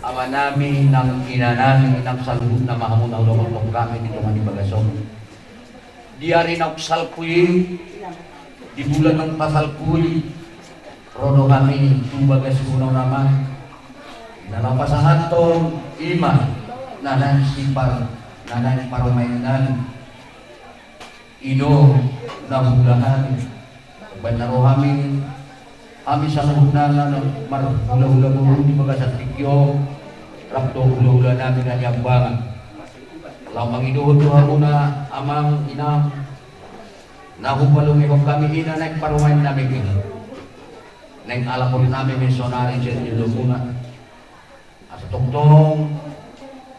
Ama namin ng ina namin ng salud na mahamon ang lumang kami dito man ibagason. Diari na salpuy, di bulan ng pasalpuy, rono kami tubagas kuno naman. Nalampasahan to ima, nanan sipar, nanan parmainan, ino na bulahan, banaro kami, kami sa luna na marhula-hula mo di bagas at tikyo, rakto hula-hula namin na niyambangan. Lamang inuhod mo na amang inang, nahupalumihok kami ina na parumain namin ini. Neng alam mo rin namin missionary dyan yung lumuna. Asa tongtong,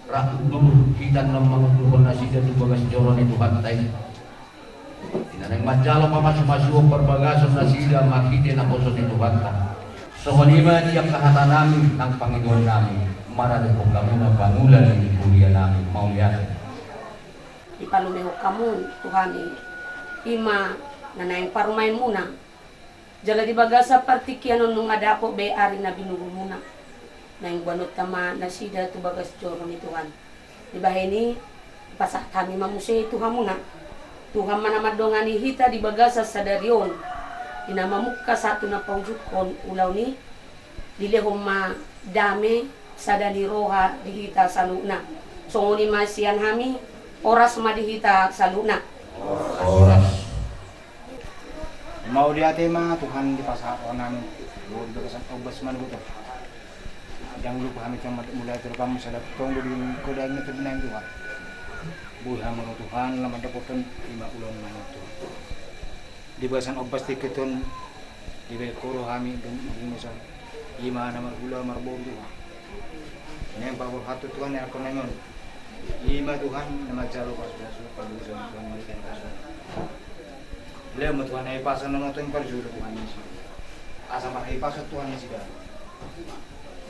rakto hitan ng mga tuhol na sida di bagas joron ito bantay. Tinanang manjalo pa masumasuong perbagasan na sila makitin ang puso ni Tuhan ka. So kaniman iyang kahatan namin ng Panginoon namin, marami po kami na pangulan ng ibulian namin, maulian. Ipalumihok kamu, Tuhan ima na naing parumain muna. Jala di baga sa partikyan nung adako be ari na binugo muna. Naing banot tama na sida tu bagas joro ni Tuhan. Di bahini pasah kami mamusay Tuhan muna. Tuhan manamadongan ni hita di bagasa sa daryon. Dinamamukka satu na paujukon ulaw ni dilehom ma dame sa daliroha di hita sa luna. So nguni masiyan hami oras ma di hita sa luna. Oras. Mau di ate mga Tuhan di pasako namin. Buod bagasan obas man buto. Jangan lupa kami yang mulai terkamu sa datong dulin ko dahil na tudinay Tuhan. Buhay mo Tuhan naman dapotan lima ulong naman ito. Di ba san obas tiketon di ba kuro kami din sa lima naman ula marbo Tuhan. Ngayon pabor hatu Tuhan yang ako naman. Lima Tuhan na magjalo kaso pag-usan Tuhan malikan kaso. Leo mo Tuhan ay pasan naman ito yung parjulo Tuhan niya. Asa makaipasan Tuhan niya siya.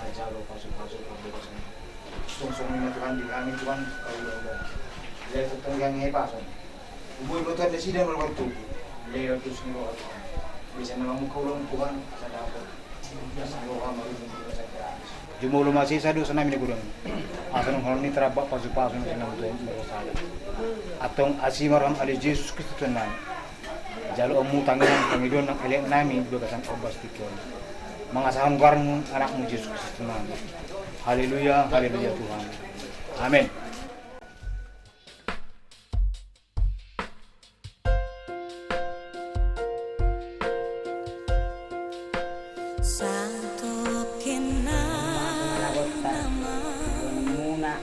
Magjalo kaso pag-usan. Sungsong na Tuhan di kami Tuhan kaulo-ulo. Leo tutong yang ipason. Uboy mo Tuhan na sila malawag tubo. Leo tus ni Lord. Bisa naman mo kaulong Tuhan sa dapat. Sa luha marunong Tuhan sa kaya. Jumulo masisa doon sa namin na gulong. Asa nung halang ni trabak paso-paso na sinang Tuhan marasala. Atong asimaram ali Jesus Kristo namin. Jalo ang mutang ng Panginoon ng kaliang namin bagasan obas tikyon. Mga sahanggarang anak mo Jesus Kristo namin. Haleluya, haleluya Tuhan. Amen. Santo que nada muna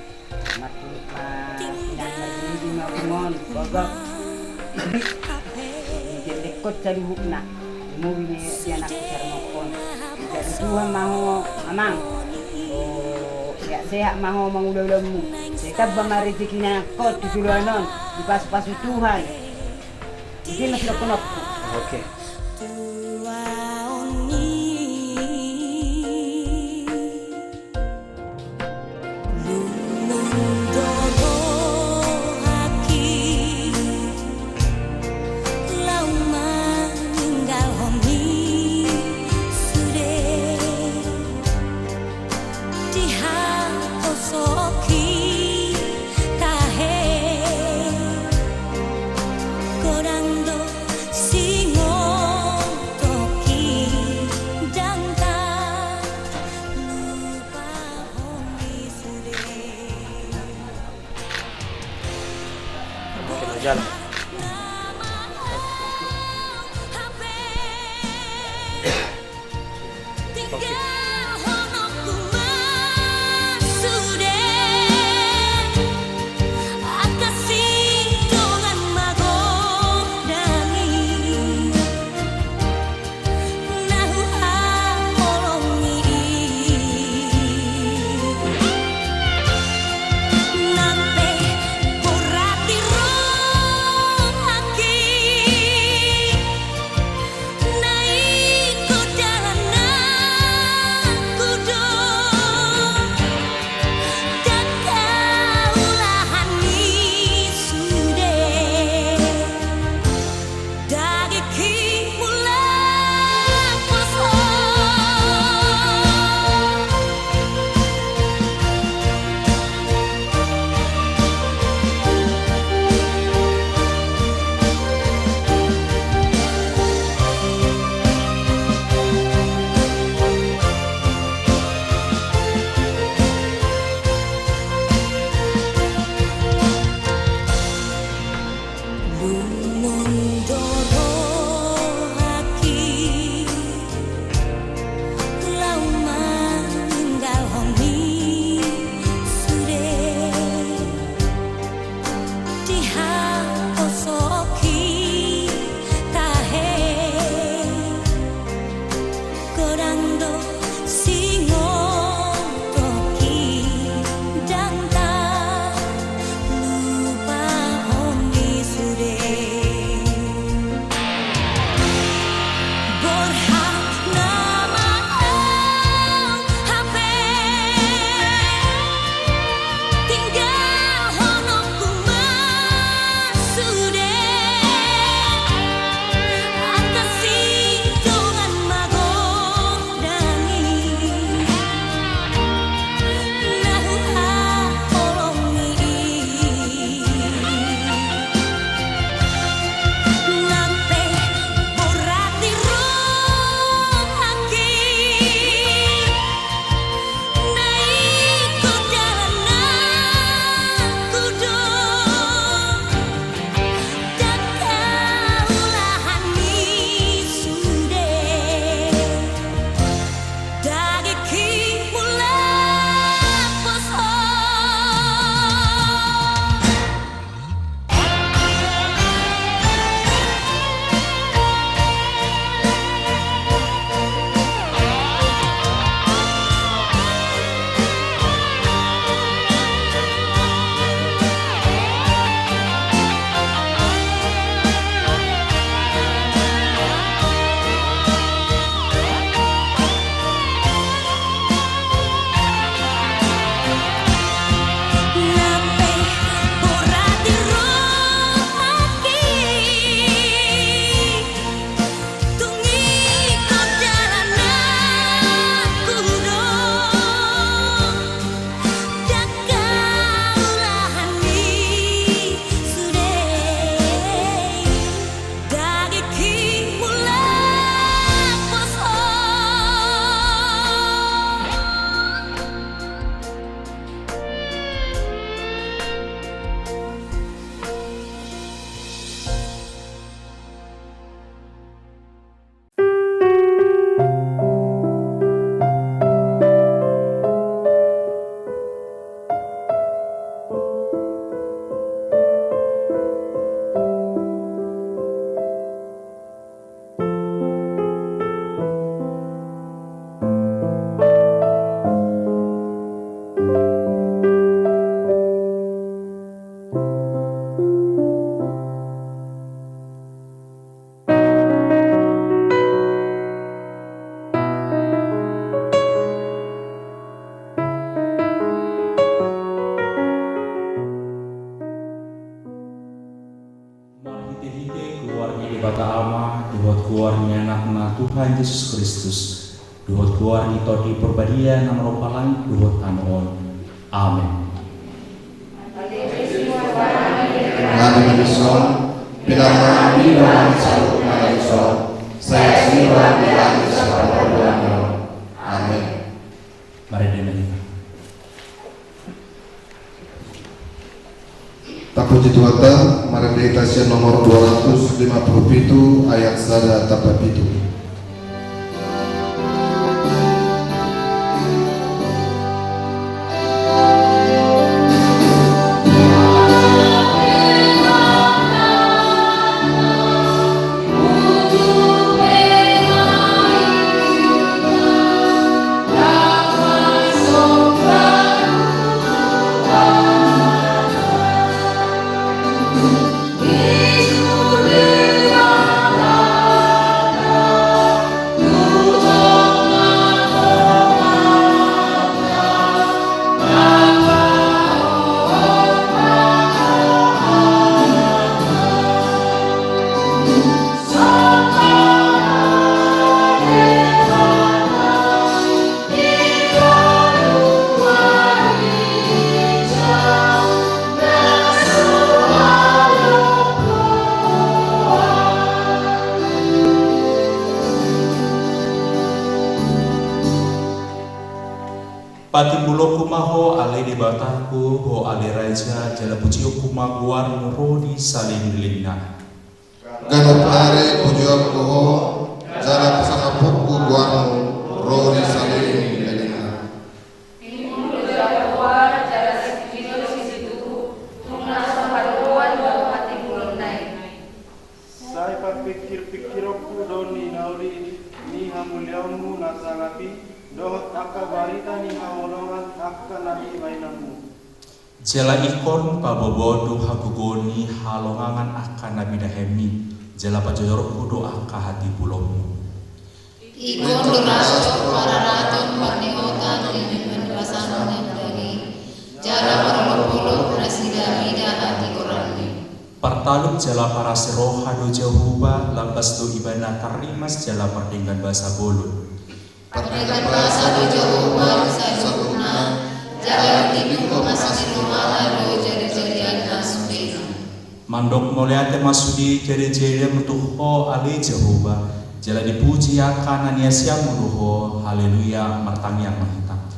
ikut sa lihok na umuwi ni yan ako sa ramokon jadi Tuhan maho amang ya sehat maho mangulaw mo kita ba mariziki na ko tutuluan nun di pas-pasu Tuhan hindi na sila kunok. Okay. Jalan. Nampe porati ro Tuhan Yesus Kristus, duhut keluar ito di perbadian nama lopalan duhut anon. Amin. Amin Ison, pinama minuman saluk na Ison, saya siniwan bilang sa pagkakulanyo. Amin. Mari dengar. Tapuji Tuhan, Meditasi nomor 257 ayat 1 tapat itu. Patimulo kumaho ale di bataku ho ale raja jala puji kumaguar nurodi saling lingna. Ganop are pujuan kuho, jala pasangapukku guanu, rori saling melina. Saya pikir-pikir aku doni nauri ni hamuliamu nasangapi dohot akka barita ni haolongan akka nabi mainamu. Jala ikon pabobodo hagugoni halongangan akka nabi dahemi jala pajorok kudo akka hati pulomu. Ikon durasyo pararaton parneotan dengan pasangan yang dari jala parolopolo presida mida hati korani. Partaluk jala para seroh hado jahuba lambas do ibana tarimas jala perdenggan bahasa bolon. Perdekat bahasa do Jawa saduna jalan tibu masih rumah do jadi-jadian nasbi. Mandok moliate masudi jadi-jadian mutuho ale Jawa jala dipuji akan ania siang muduho haleluya martangiang mahita.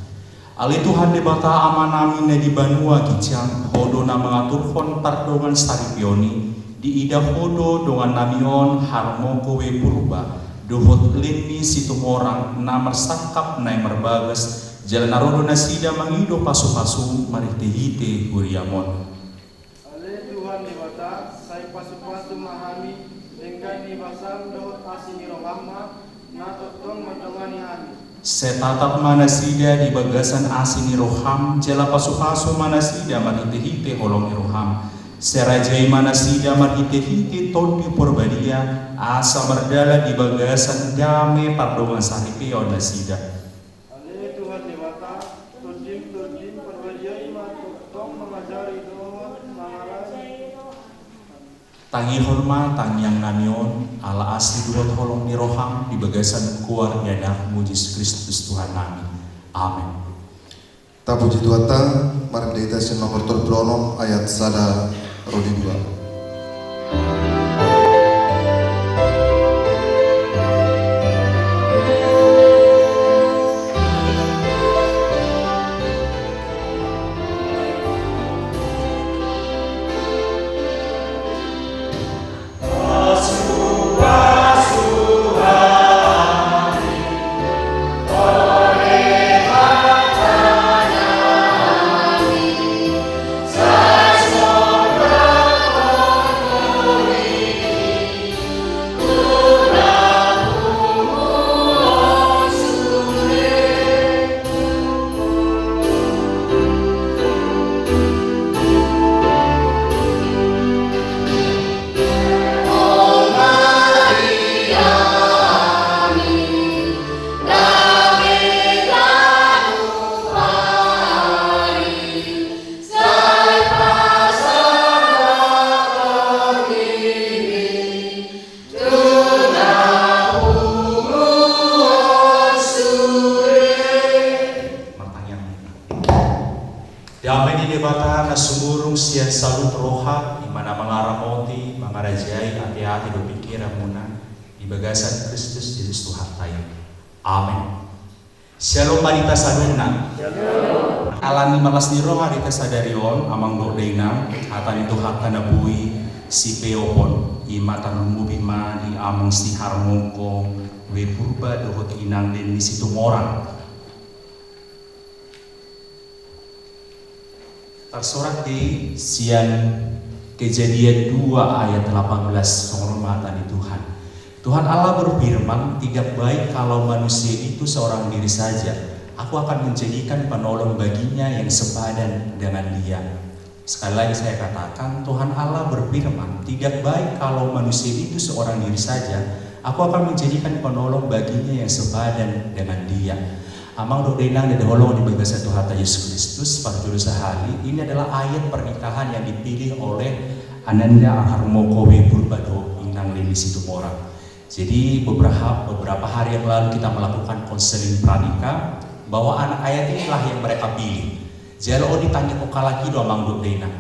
Ali Tuhan debata amanami ne di Banua Gijang hodo na mengaturkan tardongan staripioni di ida hodo dongan namion harmoko we purba. Duhut lini situmorang na marsangkap na marbagas jalan narodo na sida mangido pasu-pasu maritihite huriamon. Ale Tuhan dibata saya pasu-pasu mahami dengan ni basam dohot asini rohama na totong matongani hani. Setatap mana sida di bagasan asini roham jala pasu-pasu mana sida maritihite holong roham. Serajai mana sida marhite-hite tondi porbadia asa merdala di bagasan dame pardongan saripeo na sida. Ale Tuhan dibata turjim perbajai matutong mengajari doa mangarai. Tangi hormat tangiang namion ala asli dua holong ni roham di bagasan keluarga dan mujis Kristus Tuhan nami. Amin. Tapuji Tuhan, Meditasi nomor 36 ayat 1 Rodi 2. Saya Damai di debata na sumurung siyan salut roha, imana mangaramoti, mangarajai, hati-hati berpikiran muna, di bagasan Kristus Yesus Tuhan tayo. Amin. Shalom marita saduna. Alani malas ni roha di tasadarion, amang do deina, atani Tuhan kanabui, si peopon, imata numubima di amang si harmoko, we purba dohot inang din ni situ orang. Tersorak di sian Kejadian 2 ayat 18 penghormatan di Tuhan. Tuhan Allah berfirman, tidak baik kalau manusia itu seorang diri saja. Aku akan menjadikan penolong baginya yang sepadan dengan dia. Sekali lagi saya katakan, Tuhan Allah berfirman, tidak baik kalau manusia itu seorang diri saja. Aku akan menjadikan penolong baginya yang sepadan dengan dia. Amang do denang de holong di bagasa Tuhan Yesus Kristus pada juru sehari. Ini adalah ayat pernikahan yang dipilih oleh Ananda Harmoko Weburbado Inang Lili Situmorang. Jadi beberapa hari yang lalu kita melakukan konseling pranikah bahwa anak ayat inilah yang mereka pilih. Jalo ditanya kok kalaki do amang do denang.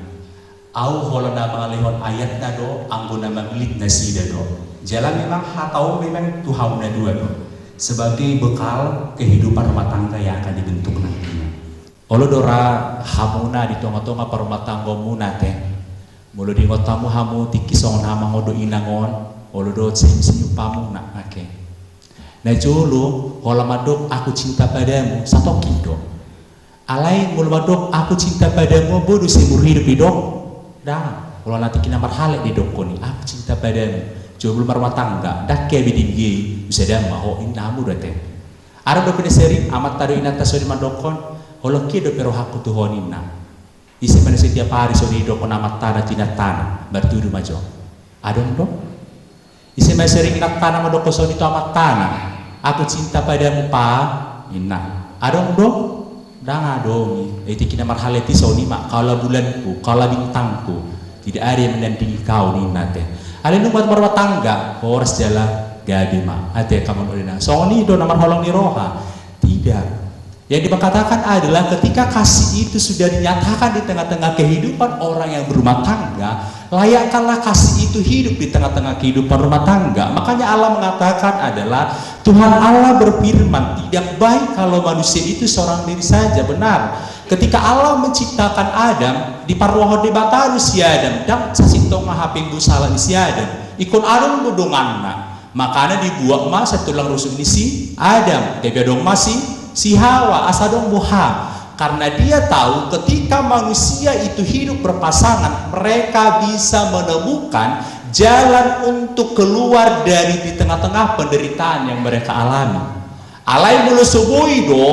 Au holona mangalihon ayat do anggona milik nasida do. Jalan memang hatau memang Tuhan na dua do. Sebagai bekal kehidupan rumah tangga yang akan dibentuk nantinya. Olo dora hamuna di tonga-tonga rumah tangga muna teh. Mulu di ngotamu hamu tiki song nama ngodo inangon. Olo do senyum pamuna ake. Nah jolo hola madok aku cinta padamu satu kido. Alai mulu madok aku cinta padamu bodoh seumur hidup hidup. Dah, kalau nanti kita marhalek di dokoni aku cinta padamu. Coba belum rumah tangga, dah kayak bidingi bisa dah maho inamu dah teh. Ada do sering amat tado inata sori mandokon, holo kia do pero haku tuhon ina. Isi mana setiap hari sori dokon amat tanah tina tanah bertudu majo. Adong do? Isi mana sering inat tanah mandokon sori itu amat tanah. Aku cinta padamu pa ina. Adong do? Dah adongi. Itu kina marhaleti sori mak kalau bulanku, kalau bintangku tidak ada yang menandingi kau nina teh. Alin buat rumah tangga, boros jala gabi mah. Ate kamu urina. Soni do nomor holong di roha. Tidak. Yang dikatakan adalah ketika kasih itu sudah dinyatakan di tengah-tengah kehidupan orang yang berumah tangga, layakkanlah kasih itu hidup di tengah-tengah kehidupan rumah tangga. Makanya Allah mengatakan adalah Tuhan Allah berfirman, tidak baik kalau manusia itu seorang diri saja. Benar. Ketika Allah menciptakan Adam di parwoho de bataru si Adam dan sasintong ngahaping busala di si Adam ikon Adam bodonganna makanya dibuat mas tulang rusuk ini si Adam dong masih si Hawa asadong buha karena dia tahu ketika manusia itu hidup berpasangan mereka bisa menemukan jalan untuk keluar dari di tengah-tengah penderitaan yang mereka alami. Alai mulu subui do.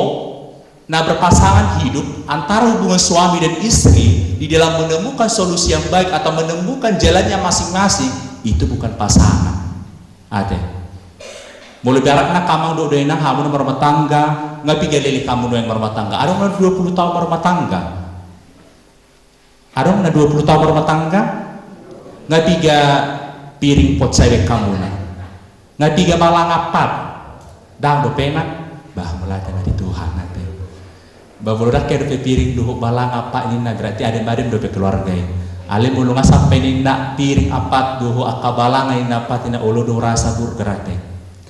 Nah berpasangan hidup antara hubungan suami dan istri di dalam menemukan solusi yang baik atau menemukan jalannya masing-masing itu bukan pasangan. Ada. Mulai baratna kamu do doina hamu rumah tangga nggak piga lili kamu do yang rumah tangga. Ada mana 20 tahun rumah tangga. Ada mana 20 tahun rumah tangga nggak piga piring pot saya kamu na nggak piga malang apat. Dah do penak bah melata dari Tuhan nanti. Babudak kayak dope piring duhuk balang apa ini na berarti ada marim dope keluarga ini. Ale mulunga sampai ini nak piring apat duhuk akabalang ini apa tina ulu do rasa burgerate.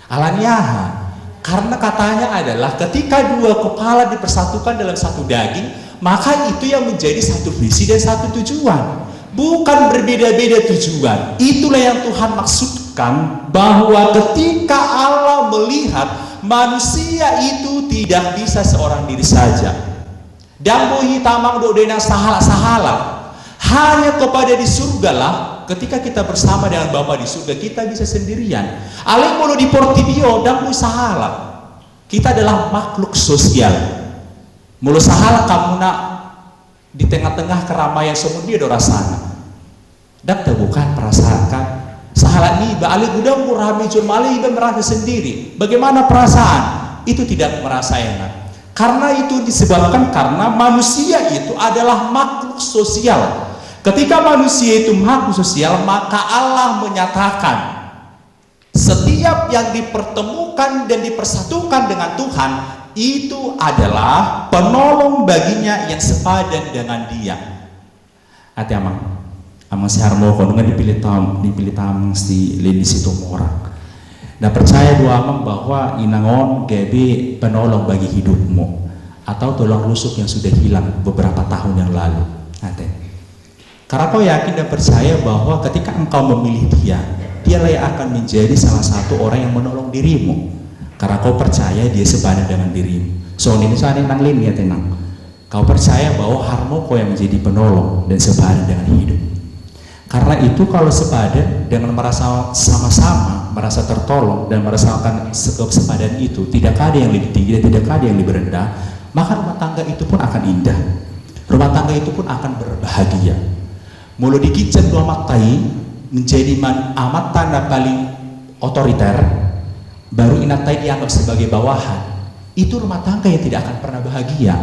Alaniaha karena katanya adalah ketika dua kepala dipersatukan dalam satu daging maka itu yang menjadi satu visi dan satu tujuan. Bukan berbeda-beda tujuan. Itulah yang Tuhan maksudkan bahwa ketika Allah melihat manusia itu tidak bisa seorang diri saja. Dan bohi tamang do denang sahala-sahala. Hanya kepada di surga lah ketika kita bersama dengan Bapa di surga kita bisa sendirian. Alih mulu di portibio dan bohi sahala. Kita adalah makhluk sosial. Mulu sahala kamu nak di tengah-tengah keramaian semua dia do rasana. Dan bukan perasaan sahalat ni balik gudang murami jumali iba merasa sendiri. Bagaimana perasaan? Itu tidak merasa enak. Karena itu disebabkan karena manusia itu adalah makhluk sosial. Ketika manusia itu makhluk sosial, maka Allah menyatakan setiap yang dipertemukan dan dipersatukan dengan Tuhan itu adalah penolong baginya yang sepadan dengan dia. Hati amang si harmo ko nungan dipilih tam si lini situ orang. Dan percaya dua amang bahwa inangon gabe penolong bagi hidupmu atau tulang rusuk yang sudah hilang beberapa tahun yang lalu. Hati. Karena kau yakin dan percaya bahwa ketika engkau memilih dialah yang akan menjadi salah satu orang yang menolong dirimu. Karena kau percaya dia sepadan dengan dirimu. So ini soalnya nang lini ya tenang. Kau percaya bahwa harmo kau yang menjadi penolong dan sepadan dengan hidup. Karena itu kalau sepadan dengan merasa sama-sama, merasa tertolong dan merasakan kesepadan itu, tidak ada yang lebih tinggi dan tidak ada yang lebih rendah, maka rumah tangga itu pun akan indah. Rumah tangga itu pun akan berbahagia. Mulu di kitchen dua matai menjadi amat tanda paling otoriter, baru inatai dianggap sebagai bawahan. Itu rumah tangga yang tidak akan pernah bahagia.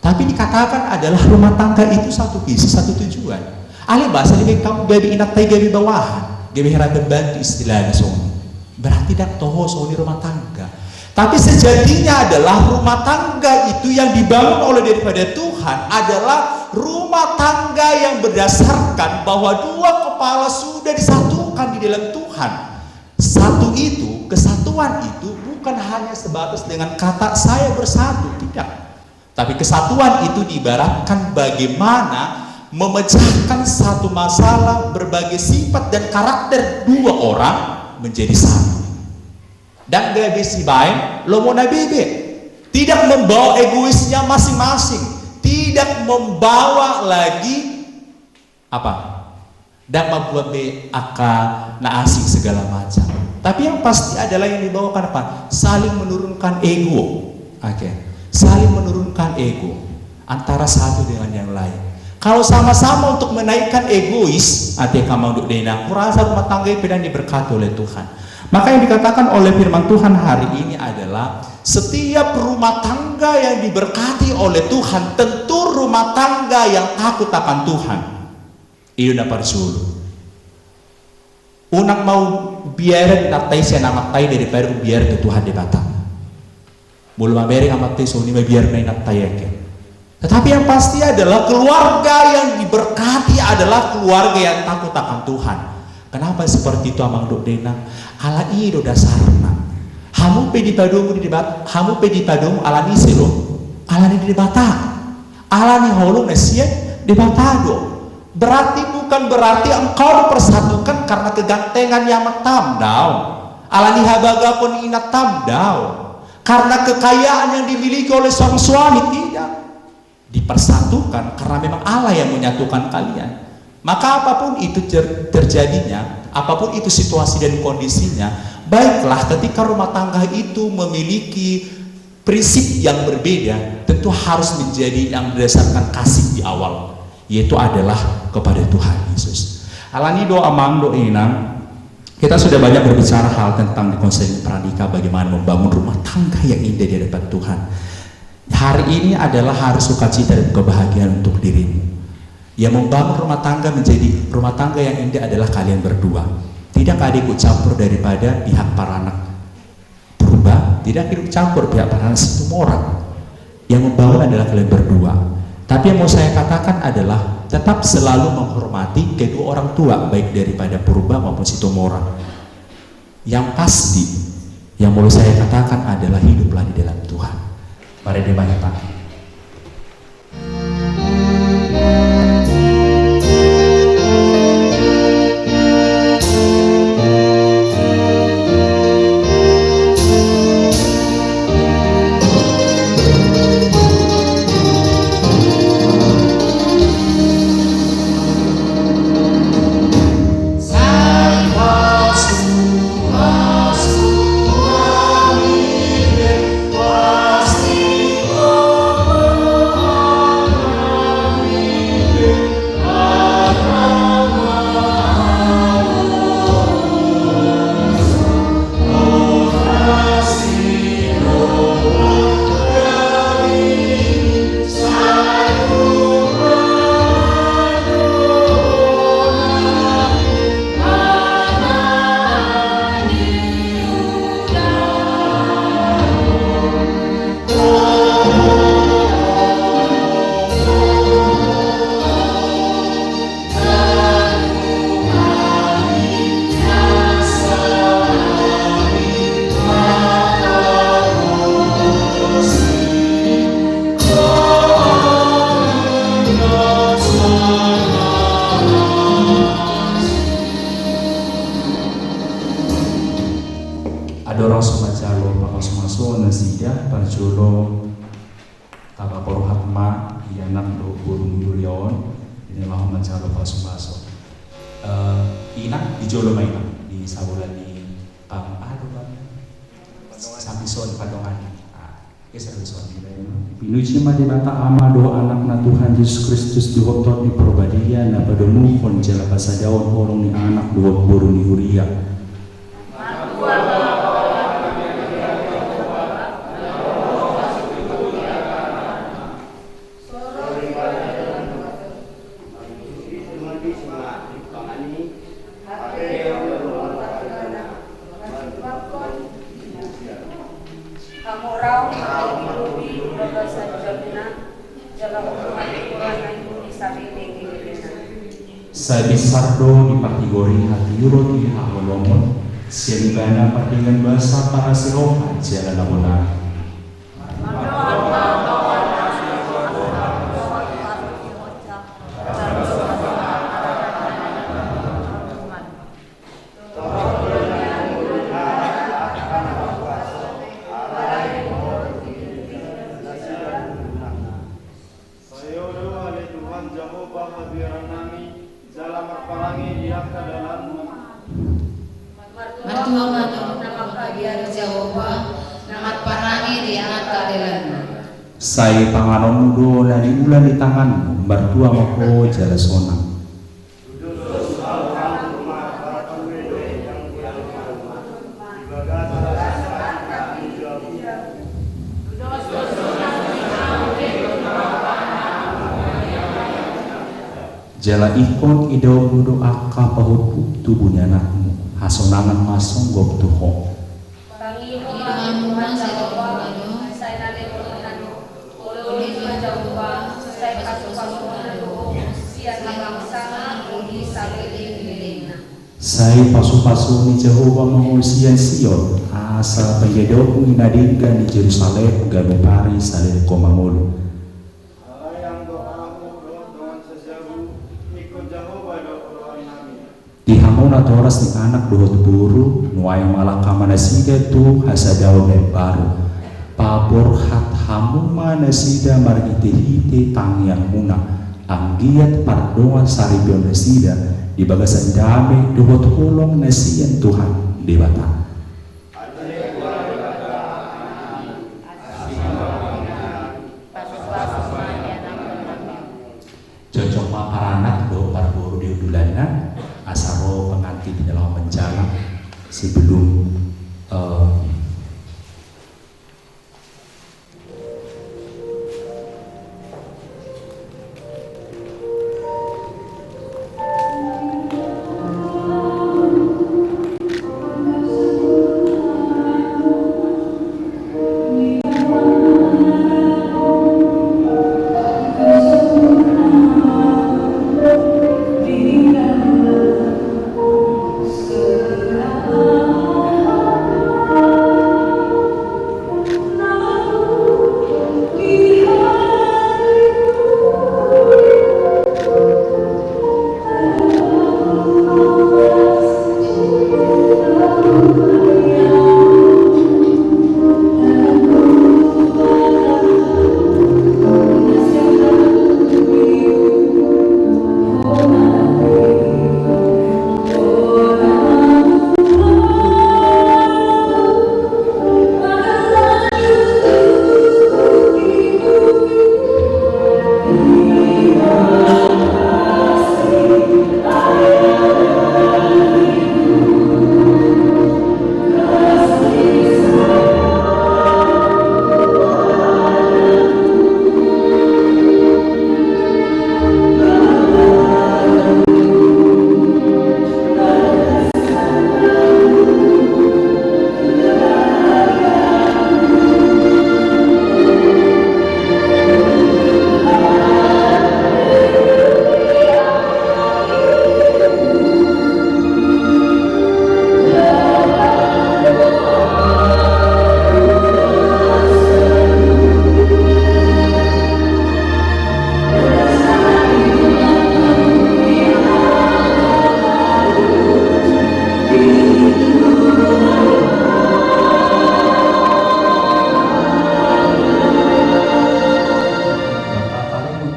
Tapi dikatakan adalah rumah tangga itu satu visi, satu tujuan. Alih bahasa di kamu gabi inatai gabi bawahan, gabi heran bantu istilahnya soni. Berarti dak toho soni rumah tangga. Tapi sejatinya adalah rumah tangga itu yang dibangun oleh daripada Tuhan adalah rumah tangga yang berdasarkan bahwa dua kepala sudah disatukan di dalam Tuhan. Satu itu, kesatuan itu bukan hanya sebatas dengan kata saya bersatu, tidak. Tapi kesatuan itu diibaratkan bagaimana memecahkan satu masalah berbagai sifat dan karakter dua orang menjadi satu. Dan gak bisa baik lo mau nabibe, tidak membawa egoisnya masing-masing, tidak membawa lagi apa dan membuat akal naasing segala macam. Tapi yang pasti adalah yang dibawakan apa? Saling menurunkan ego. Oke. Saling menurunkan ego antara satu dengan yang lain. Kalau sama-sama untuk menaikkan egois, artinya kamu untuk dena, kurasa rumah tangga itu dan diberkati oleh Tuhan. Maka yang dikatakan oleh firman Tuhan hari ini adalah setiap rumah tangga yang diberkati oleh Tuhan tentu rumah tangga yang takut akan Tuhan. Itu dapat sulu. Unang mau biar natai saya namatai daripada biar ke Tuhan di Batam. Mulu maberi amatai so ni biar main natai yake. Tetapi yang pasti adalah keluarga yang diberkati adalah keluarga yang takut akan Tuhan. Kenapa seperti itu amang dok dena? Ala ido dasarna. Hamu pedi padomu di debat, hamu pedi padomu ala ni selo, ala ni di debata, ala ni holong nesia di batado. Bukan berarti engkau dipersatukan karena kegantengan yang tamdau. Ala ni habaga pun inat tamdau. Karena kekayaan yang dimiliki oleh seorang suami tidak. Dipersatukan karena memang Allah yang menyatukan kalian. Maka apapun itu terjadinya, apapun itu situasi dan kondisinya, baiklah ketika rumah tangga itu memiliki prinsip yang berbeda, tentu harus menjadi yang berdasarkan kasih di awal, yaitu adalah kepada Tuhan Yesus. Alani doa amang doa inang, kita sudah banyak berbicara hal tentang di konseling pranikah, bagaimana membangun rumah tangga yang indah di hadapan Tuhan. Hari ini adalah harus sukacita dan kebahagiaan untuk dirimu. Yang membangun rumah tangga menjadi rumah tangga yang indah adalah kalian berdua. Tidak ada ikut campur daripada pihak para anak berubah, tidak ikut campur pihak para anak situ orang. Yang membangun adalah kalian berdua. Tapi yang mau saya katakan adalah tetap selalu menghormati kedua orang tua, baik daripada purba maupun situ orang. Yang pasti yang mau saya katakan adalah hiduplah di dalam Tuhan. Mari dimana Pak? Pasti jono kakak poro hatma ianak do burung yurion ini lah mencalo pasu-pasu inak di jolo mainan di sabulan di Sapison Padongan Pinuji ma dibata ama do anak na Tuhan Yesus Kristus dihotot di perbadian na padamu kon jala pasadaon orang ni anak do burung ni Uria Saya bisardo di kategori hati yuro di hawalomon sianibana dengan bahasa para silokan jalan lamunan Saya panganon do na diulan di tanganmu bertua mako jala sonang jala ikon idau do akka pahut tubuhnya anakmu hasonangan masong gok tuho Saya pasu-pasu ni Jehovah mengusian Sion asa penjadok inadingga di Jerusalem ganu pari salin komamulu dihamona toras ni anak dohot buru nuai malaka manasida tu hasadaon dan baru pabor hat hamu manasida margite-hite tangyang muna anggiat pardongan saribion nasida di bagasan dame dohot holong nasian Tuhan debata cocok ma paranak do parburu di udulana asaro pengantin di dalam menjala sebelum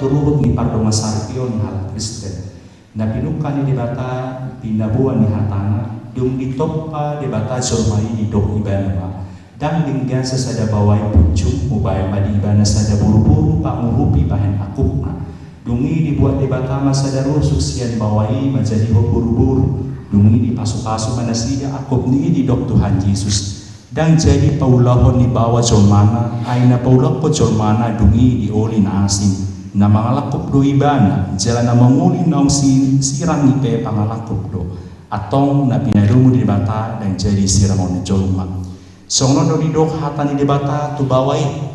turut ni pardonga sarpio ni hal Kristen. Na pinuka ni debata pinabuan ni hatana dung ditoppa debata sormai di dok ibana dan linggan sesada bawai pucung mubay madibana sada buru-buru pangurupi bahan akupna. Dungi dibuat debata masa daru suksian bawai menjadi buru-buru. Dungi dipasuk-pasuk manasida akup ni di dok Tuhan Yesus. Dan jadi paulahon ni bawa jolmana aina paulah po jolmana dungi di oli na asin na mangalakop do ibana jalan na manguli naong sirang ipe pangalakop do atong na pinarumo di bata dan jadi sirangon ni jolma songno do di dok hata ni di bata tu bawai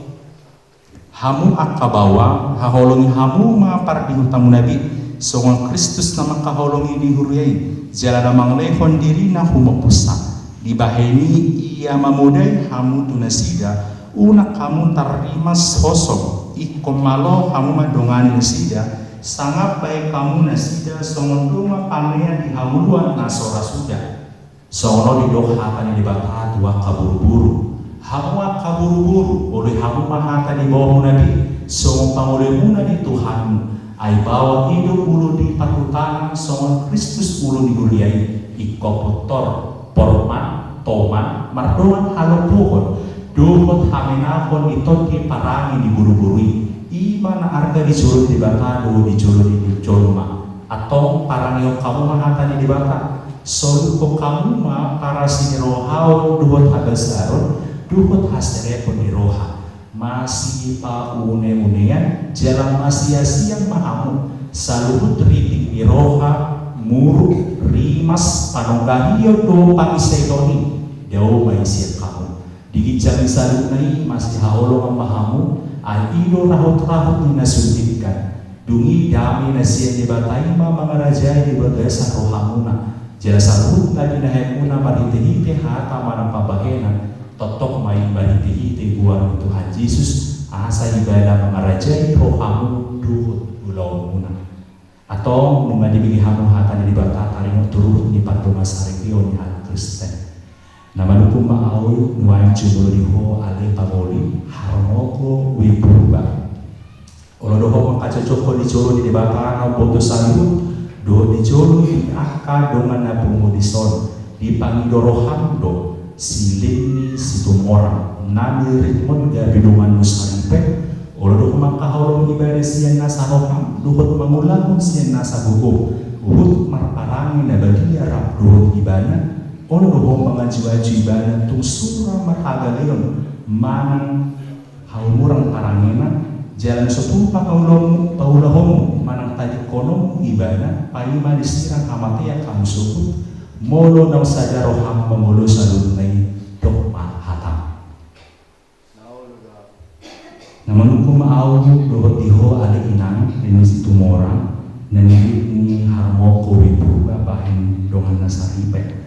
hamu akabawa haholongi hamu ma para pinutamu nabi songon Kristus na makaholongi di huriyai jalan na manglehon diri na humapusa di baheni ia mamudai hamu tunasida una kamu tarima sosok ikom malo hamu madongani nasida sangat baik kamu nasida songon duma panea di hamuluan nasora sudah sono di dohakan di bata tua kaburu-buru hamu kaburu-buru oleh hamu mahata di bawah nabi songon pangolehuna di Tuhanmu ai bawa hidup ulu di patutan songon Kristus ulu di guliai ikoputor porman toman mardoan halo pohon duhot hamenahon itoti parangi di buru-burui imana arga disuruh di batado disuruh di jolma atau parangi kamu mahata di bata soluko kamu ma para sinirohao duhot habasaron duhot haserepon di roha masih pa une-unean jalan masih siang mahamu saluhut riting di roha muruk rimas panonggahio do pangisaidoni dao maisiat kamu digijami saluk nai masih haolo mahamu aido rahot-rahot ni nasuntikan dungi dami nasian debatai ma mangarajai di bagasa rohamuna jala saluk lagi nahemuna barhite-hite hata mana pabahena totok main barhite-hite buat Tuhan Yesus asa ibadah mangarajai rohamu duhut gulaumuna atau mengadibigi hamu hata di bata tarimo turut di patunga saripio ni hal Kristen nama lupu maau nuan jumolo diho ale pamoli harmoko wipurba olodoho makacocoko di jolo di bata na boto salut do di jolo di aka dongan na pumudison di pangidorohan do silini situmorang nami ritmon gabidungan musaripe olodoh makaholong ibadah siyan nasa roham duhot mangulangon siyan nasa buko uhut marparangi na bagiya rap duhot ibana olodoh mangajiwaju ibana tung surah marhagaleon manang haumurang parangena jalan sepuluh paulahomu manang tadi konom ibana paima disirang amatia kamu subut molo nang saja roham memolo salunai dokma hatam namun hukum au dohot diho ada inang ini situ morang nanti ini harmoko wipurba bahen dongan nasaripe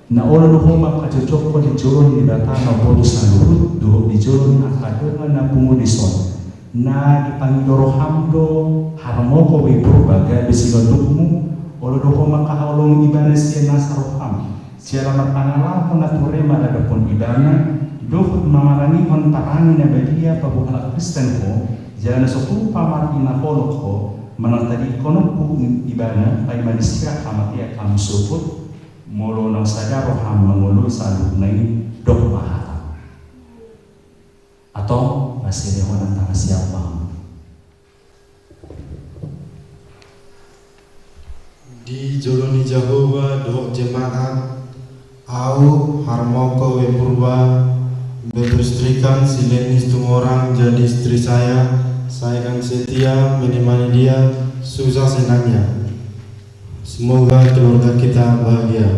na olo doho makacocok ko di jolo di data na podo saluhut doho di jolo ni akadongan na pumudison na dipangidoroham do harmoko wipurba ga besinodukmu olo doho makaholong ibana siya nasaroham siya matangala na turema na dapon ibana dohut mamarani on parani na badia pabuhala Kristen ko jalan sepuluh pamar ina holok ko manang tadi kono ku ibana ay manisira kamatia kamu suput molo nang sadar roham mangulu saluk nai dok mahata atau masih dewan antara siapa di joloni Jehovah do jemaat au harmoko wepurba beristrikan silenis orang jadi istri saya akan setia menemani dia susah senangnya semoga keluarga kita bahagia.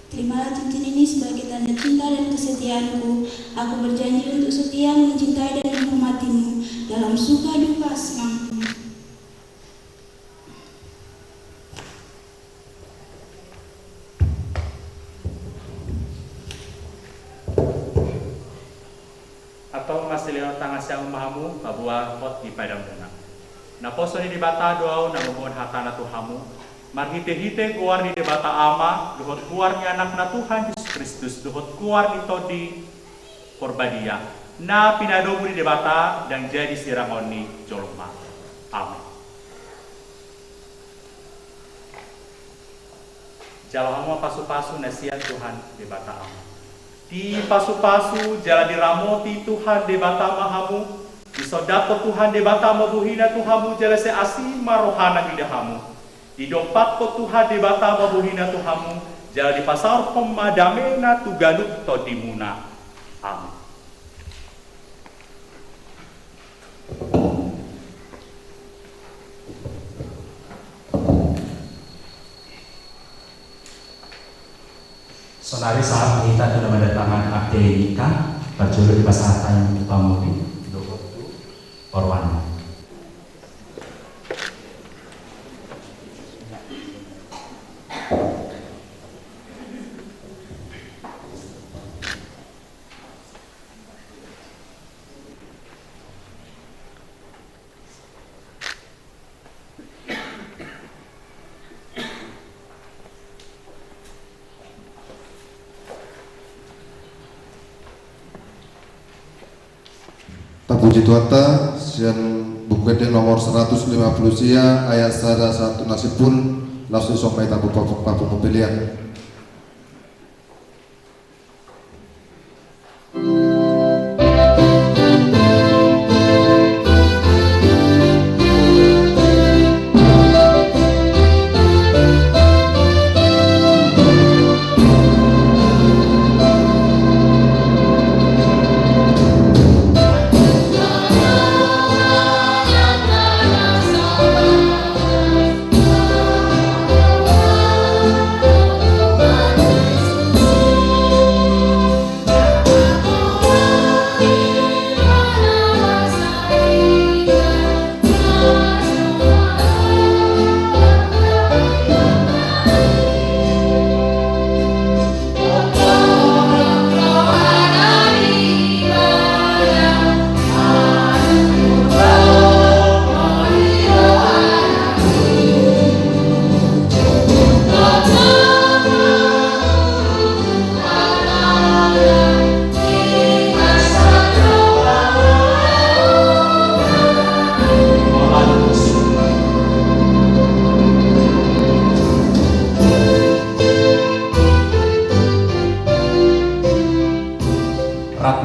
Terimalah cincin ini sebagai tanda cinta dan kesetiaanku. Aku berjanji untuk setia mencintai dan menghormatimu dalam suka duka semampu. Atau masih lewat tangan siang mahamu, bahwa kot di padang tanah. Na poso ni debata doau na mohon hakana Tuhamu. Marhite-hite keluar di debata ama, luhut keluarnya anak na Tuhan Yesus Kristus, luhut keluar di todi porbadia. Na pinadomu di debata dan jadi sirangoni jolma. Amin. Jalahama pasu-pasu nasihat Tuhan debata ama. Di pasu-pasu jala diramoti Tuhan debata mahamu. Di sodato Tuhan debata mabuhina Tuhamu jala se asima rohana gidahamu. Di dompat ko Tuhan debata mabuhina Tuhamu jala di pasar pemadamena tugaduk todimuna. Amin. Saudari saat kita sudah mendatangkan akte nikah, berjuluk di pasatan pamudi, Orwan. Puji Tuata, sian buku nomor 150 sia ayat 1 nasibun langsung sampai tabu papu pilihan.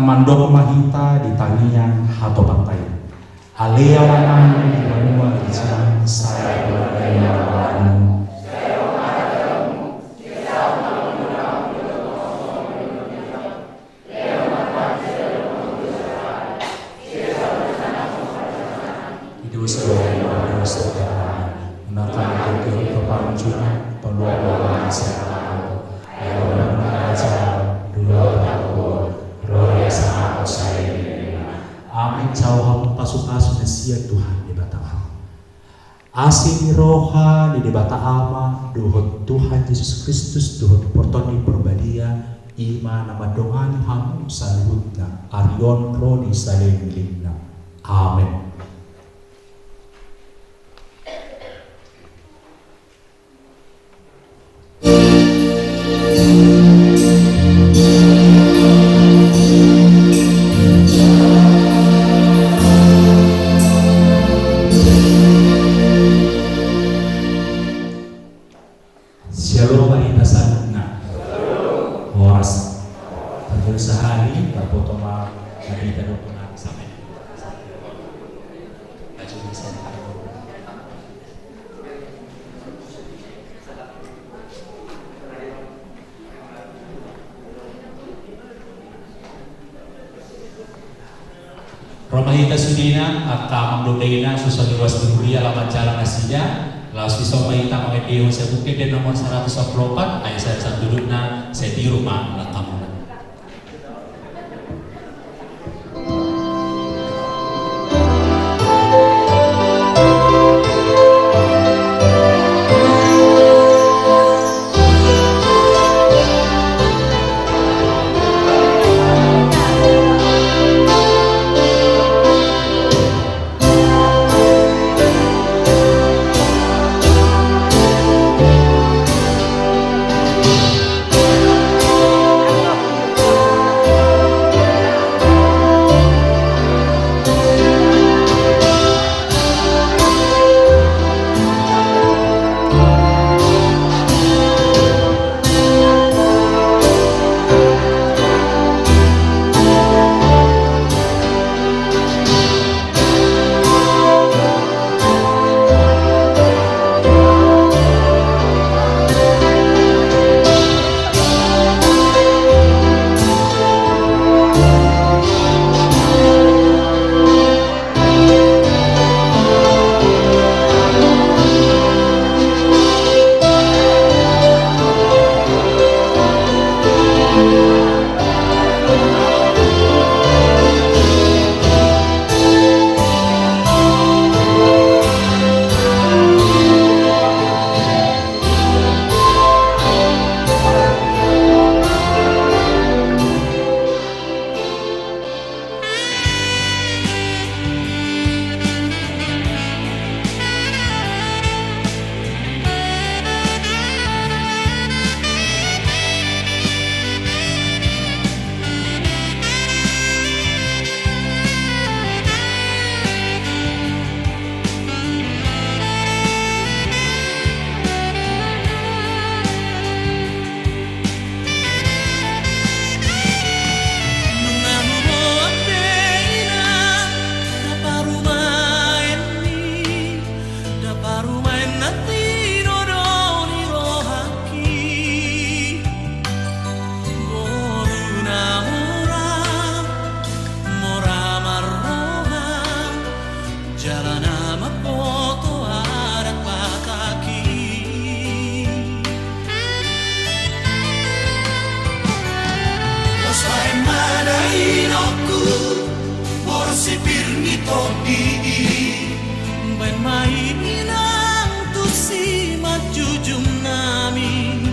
Mandoko mahita di tangian hato pantai. Alea wanang di banua kijang saya bergaya wanu. Itu sebagai sebagai menakan itu kepancuran peluang sekarang. Ayo mengajar dua tahun. Amin cawam pasu-pasu nasia Tuhan di batang asing roha di debata ama dohot Tuhan Yesus Kristus dohot portoni perbadia ima nama dongan hamu salutna arion rodi saleh milikna. Amin. Romahita sudina atta mamdodaina susoni was duria laman jalan asija laos isomahita mangedeo sa bukit dan nomor 104 ayat saya dudukna saya di rumah latamuna. sipir ngito di ben mainang tu si majujum nami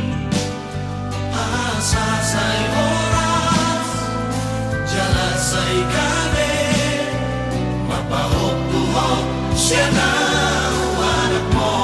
asa say oras jala say gabi mapahok-tuhok siya na anak mo.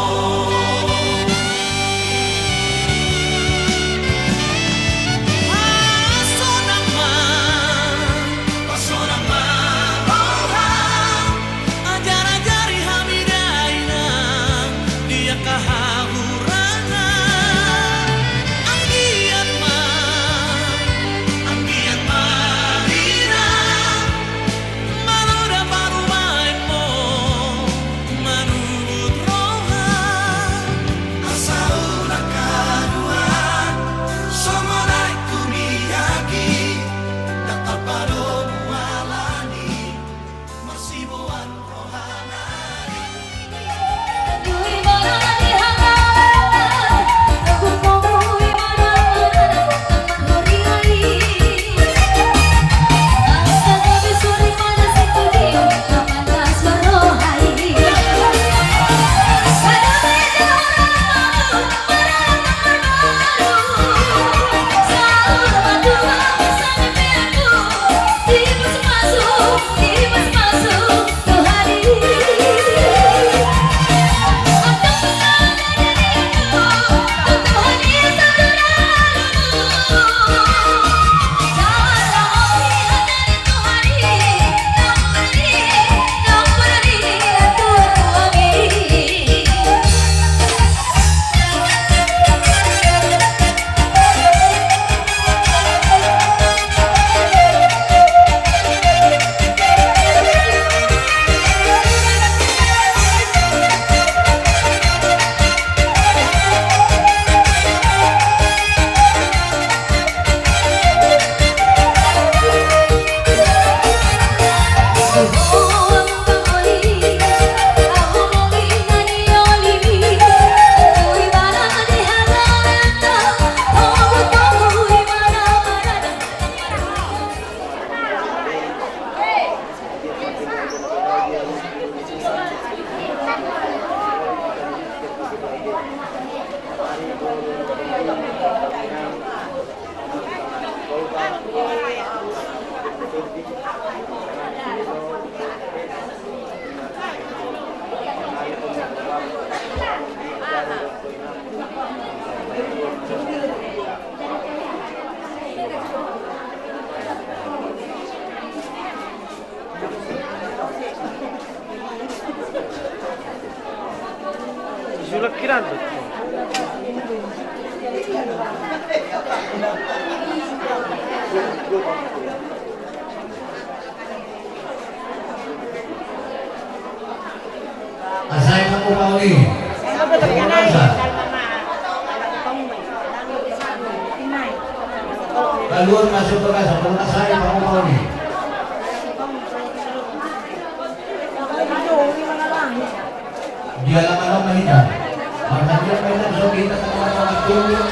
Sulak kiran tuh. Asay kamu kau ni. Keluar masuk ke kasar, kalau asay kamu kau ni. Dia lama-lama mainan. Makanya mainan so kita sama-sama dulu.